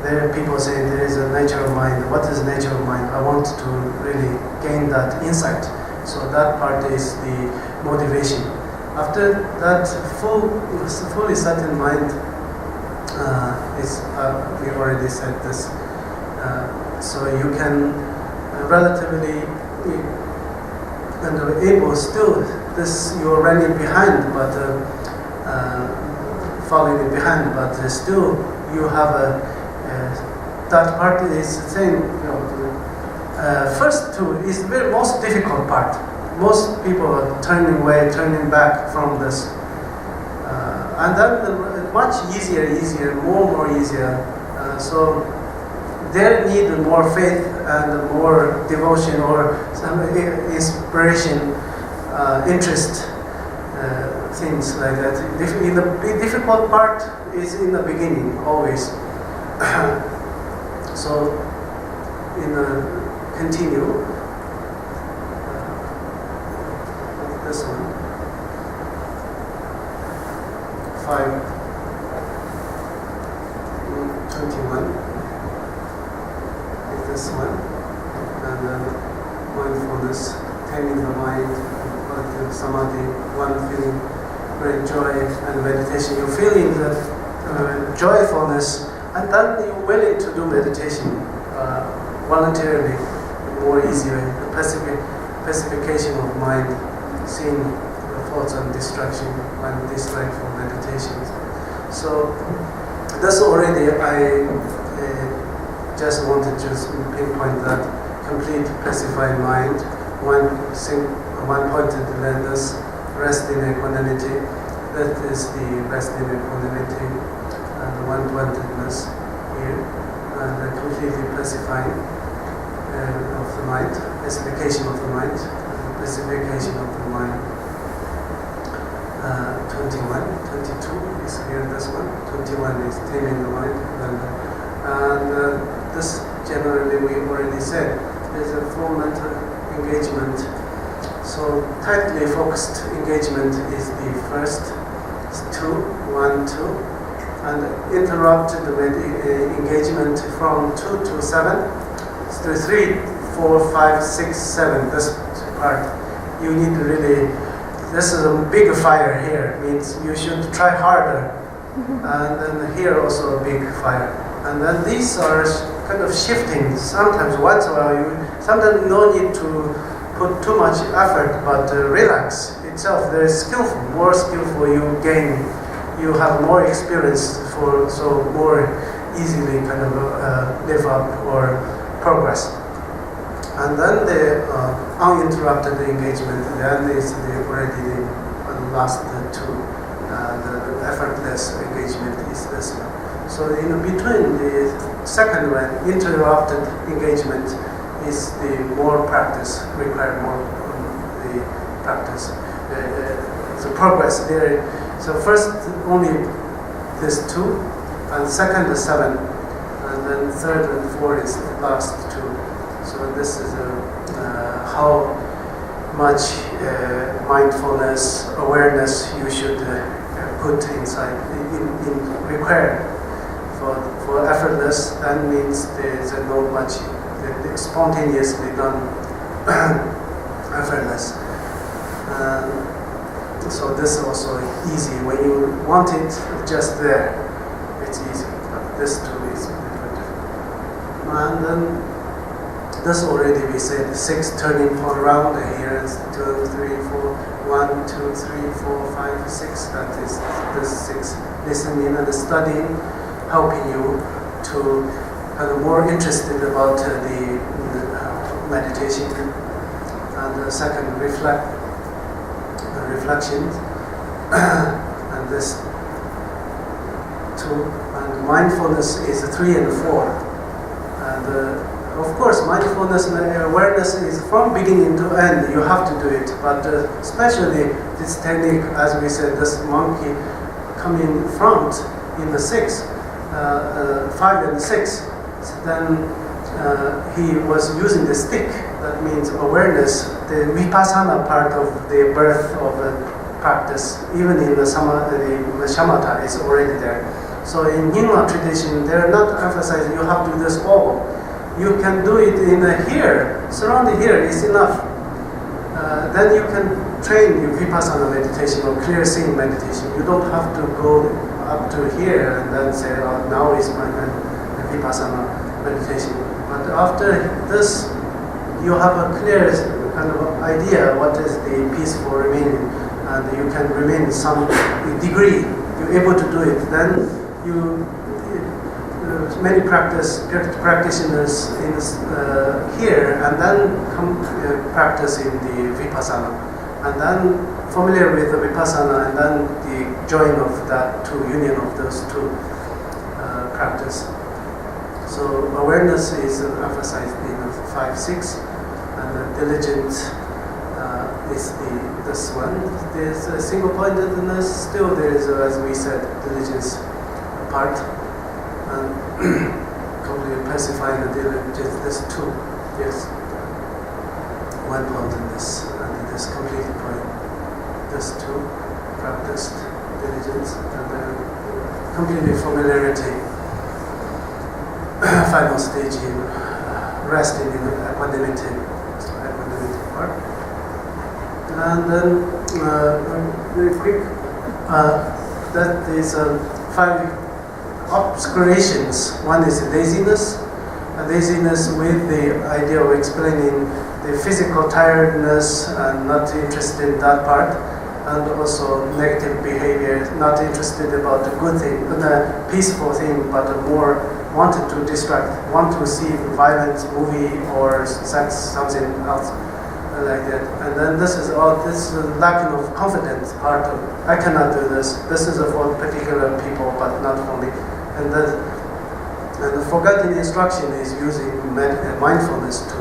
There people say there is a nature of mind. What is nature of mind? I want to really gain that insight. So that part is the motivation. After that fully settled mind, we already said this. So you can relatively able still this you're running behind, but falling behind, but still you have that part is the same. First two is the very most difficult part. Most people are turning away, turning back from this, and then much easier, more easier. So they need more faith and more devotion or some inspiration, interest, things like that. The difficult part is in the beginning always. So, continue. This one. 5:21. Is this one, and then mindfulness, taming the mind, samadhi, one feeling great joy and meditation. You're feeling the joyfulness, and then you're willing to do meditation voluntarily, more easier. The pacification of mind, seeing the thoughts and distraction and distractful meditations. So that's already I just wanted to pinpoint that complete pacified mind, one pointed awareness, rest in equanimity. That is the rest in equanimity and one-pointedness here, and completely pacifying. of the mind, pacification of the mind, pacification of the mind. 21, 22 is here, this one. 21 is taming the mind. And this generally we already said is a full mental engagement. So tightly focused engagement is the first. It's 2, 1, 2. And interrupted engagement from 2 to 7. So 3, 4, 5, 6, 7. This part you need to really. This is a big fire here. Means you should try harder. And then here also a big fire. And then these are kind of shifting. Sometimes once in a while, sometimes no need to put too much effort, but relax itself. There is skillful, more skillful you gain. You have more experience so more easily kind of live up or progress. And then the uninterrupted engagement, then is already the last two. The effortless engagement is this one. So in between the second one, interrupted engagement is the more practice, require more the practice. The progress there. So first only this 2, and second the 7, and then third and fourth is the last 2. So this is how much mindfulness, awareness you should put inside, in required for effortless. That means there's no much spontaneously done effortless. So this is also easy. When you want it, just there, it's easy. But this too is different. And then this already we said 6 turning around here is 2, 3, 4, 1, 2, 3, 4, 5, 6. That is this 6. Listening and studying, helping you to have more interested about the meditation. And the second reflections, and this 2. And mindfulness is 3 and 4. And of course, mindfulness and awareness is from beginning to end. You have to do it, but especially this technique, as we said, this monkey coming in front in the 6, 5 and 6. So then he was using the stick. That means awareness, the vipassana part of the birth of the practice, even in the shamatha is already there. So in Nyingma tradition, they're not emphasizing you have to do this all. You can do it in here, surrounding here is enough. Then you can train your vipassana meditation or clear seeing meditation. You don't have to go up to here and then say, oh, now is my vipassana meditation. But after this, you have a clear kind of idea what is the peaceful remaining, and you can remain some degree. You're able to do it. Then many practitioners in here, and then come practice in the vipassana, and then familiar with the vipassana, and then the join of that two, union of those two practice. So awareness is emphasized in 5, 6, and diligent is this one. There's a single-pointedness. Still, there is, as we said, diligence part. Completely pacifying the diligence. This 2, yes. One pointedness, and this complete point. This 2, practiced diligence, and then completely familiarity. Final stage in resting in equanimity part. And then very quick, that is 5 obscurations. One is laziness, laziness with the idea of explaining the physical tiredness and not interested in that part, and also negative behavior, not interested about the good thing, the peaceful thing, but more wanted to distract, want to see violent movie or sex, something else like that. And then this is lacking of confidence part of, I cannot do this. This is for particular people, but not only. And the forgotten instruction is using mindfulness to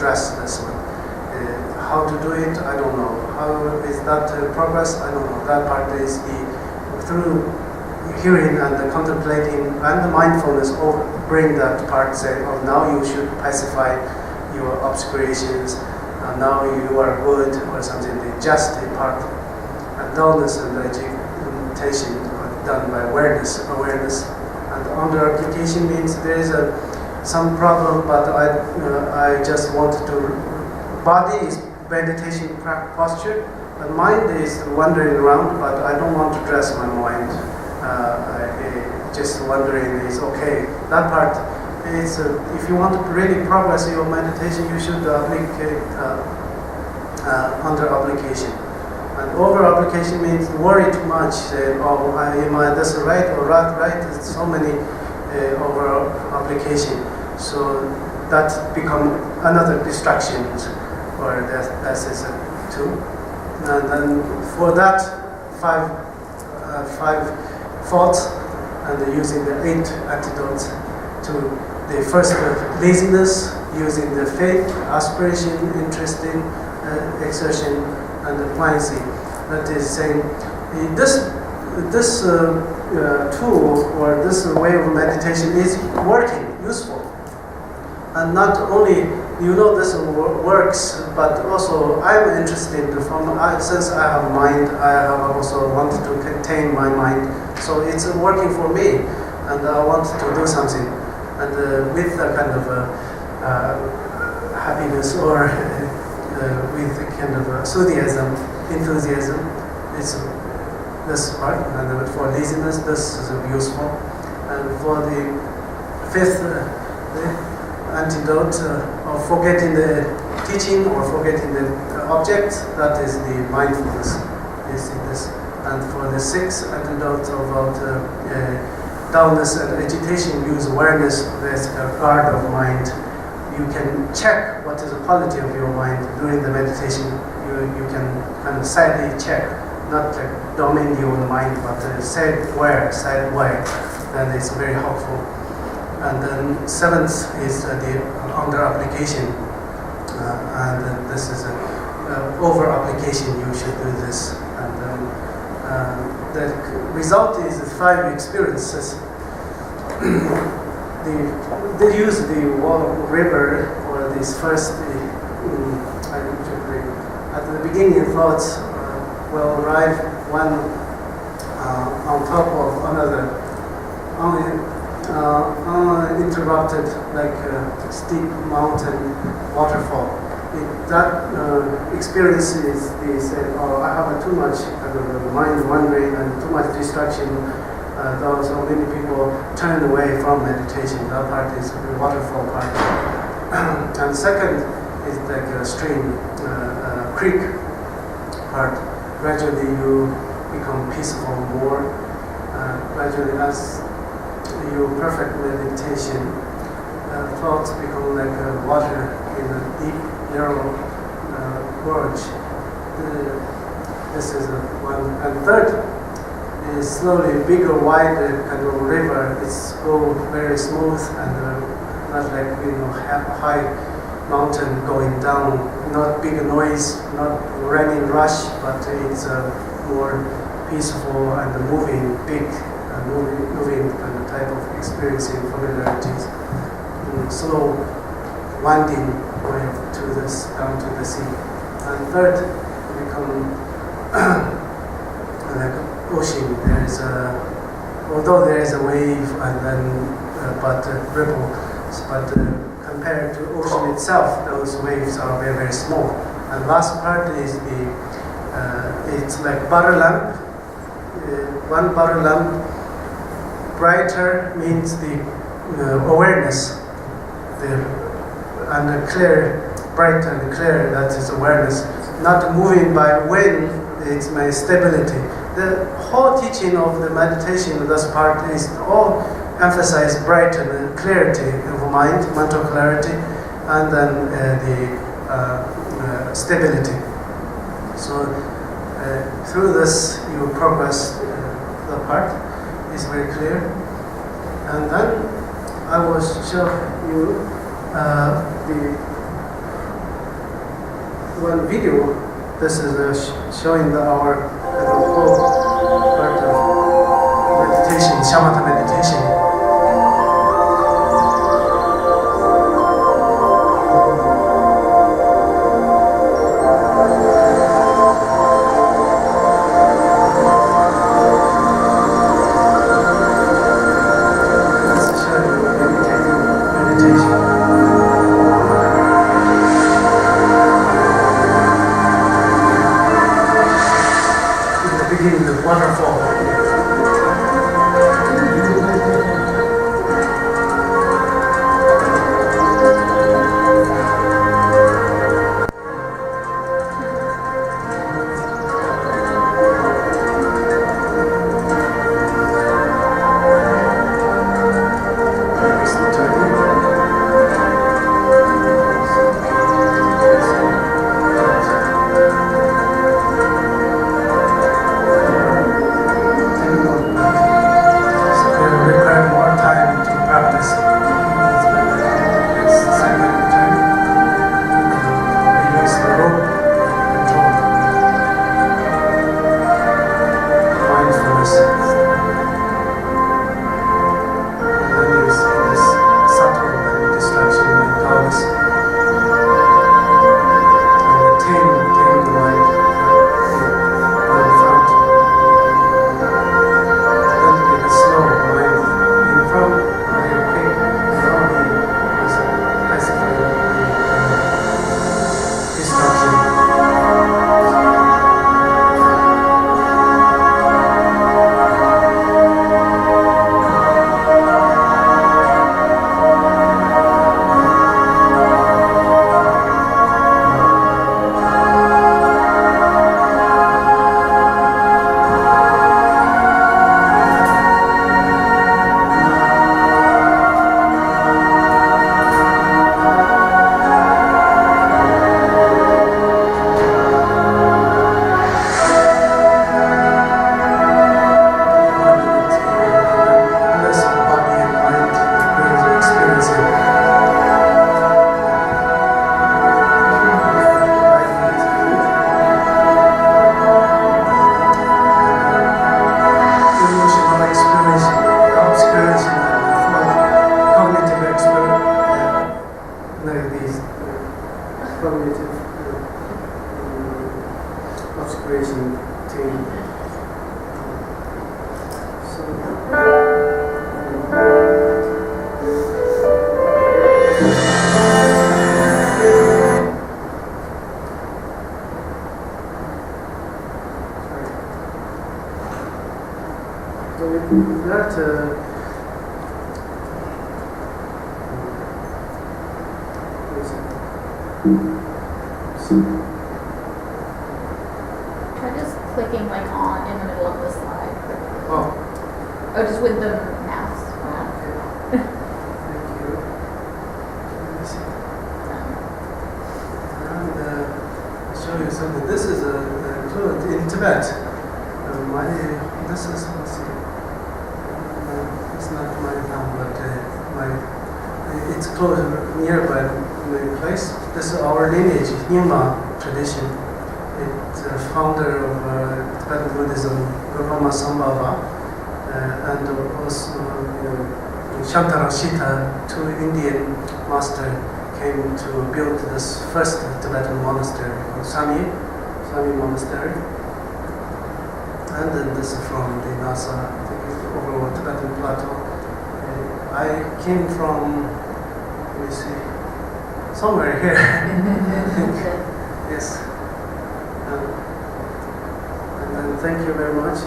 address this one. How to do it, I don't know. How is that progress? I don't know. That part is through hearing and the contemplating and the mindfulness bring that part, say, oh, now you should pacify your obscurations, now you are good or something. They just a part. And dullness and agitation are done by awareness. And under application means there is some problem, but I just want to. Body is meditation posture, and mind is wandering around, but I don't want to dress my mind. Just wandering is okay. That part is, if you want to really progress your meditation, you should applicate under application. And over application means worry too much. Oh, am I this right or right? There's so many over application. So that become another distraction. Or that is two, and then for that five thoughts, and using the 8 antidotes to the first laziness, using the faith, aspiration, interest in, exertion, and appliancy. That is saying this tool or this way of meditation is working, useful, and not only. This works, but also I'm interested since I have mind, I have also wanted to contain my mind. So it's working for me, and I want to do something. And with a kind of happiness or with a kind of enthusiasm, it's this part. And for laziness, this is useful. And for the 5th antidote of forgetting the teaching or forgetting the object, that is the mindfulness. And for the 6th antidote about dullness and agitation, use awareness as a guard of mind. You can check what is the quality of your mind during the meditation. You can kind of sadly check, not like dominate your mind, but sad why. Then it's very helpful. And then 7th is the under application, and this is over application. You should do this, and the result is 5 experiences. They use the river for this first. At the beginning, thoughts will arrive one on top of another. Uninterrupted, like a steep mountain waterfall. That experience is they say, oh, I have too much mind wandering and too much distraction. So many people turn away from meditation. That part is the waterfall part. And second is like a stream, creek part. Gradually you become peaceful more. Gradually as your perfect meditation, thoughts become like water in a deep, narrow gorge. This is one. And third is slowly bigger, wider kind of river. It's go very smooth and not like high mountain going down. Not big noise, not running rush, but it's more peaceful and moving, big. Moving kind of type of experiencing familiarities, slow winding way to this down to the sea. And third, become like ocean. There is although there is a wave and then but ripple, but compared to ocean itself, those waves are very very small. And last part is it's like butter lamp. One butter lamp. Brighter means the awareness, and clear, bright and clear, that is awareness. Not moving by wind, it's my stability. The whole teaching of the meditation, this part is all emphasize bright and clarity of mind, mental clarity, and then the stability. So through this you progress the part. Is very clear. And then I will show you one video. This is showing our whole part of meditation, shamatha meditation. In the waterfall. Obscuration team. So with that, Try just clicking like on in the middle of the slide. oh, Oh, just with the mouse. okay. Thank you. Let me see. And I'll show you something. This is in Tibet. This is, let's see. It's not my town, but it's close nearby my place. This is our lineage, Nyingma tradition. It's the founder of Tibetan Buddhism, Gopama Sambhava, and also Shantarashita, two Indian masters, came to build this first Tibetan monastery, Sami Monastery. And then this is from the Lhasa, I think it's over Tibetan plateau. I came from, let me see, somewhere here. Yes. And then thank you very much.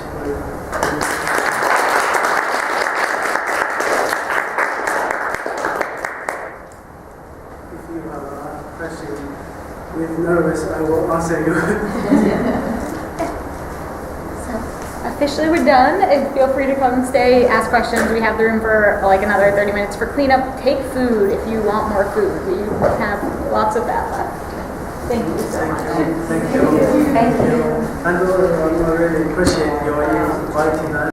If you have a question, with nervous, I will answer you. Officially we're done, and feel free to come and stay, ask questions. We have the room for like another 30 minutes for cleanup. Take food if you want more food. We have lots of that left. Thank you so much. Thank you. Thank you. And I really appreciate your inviting us.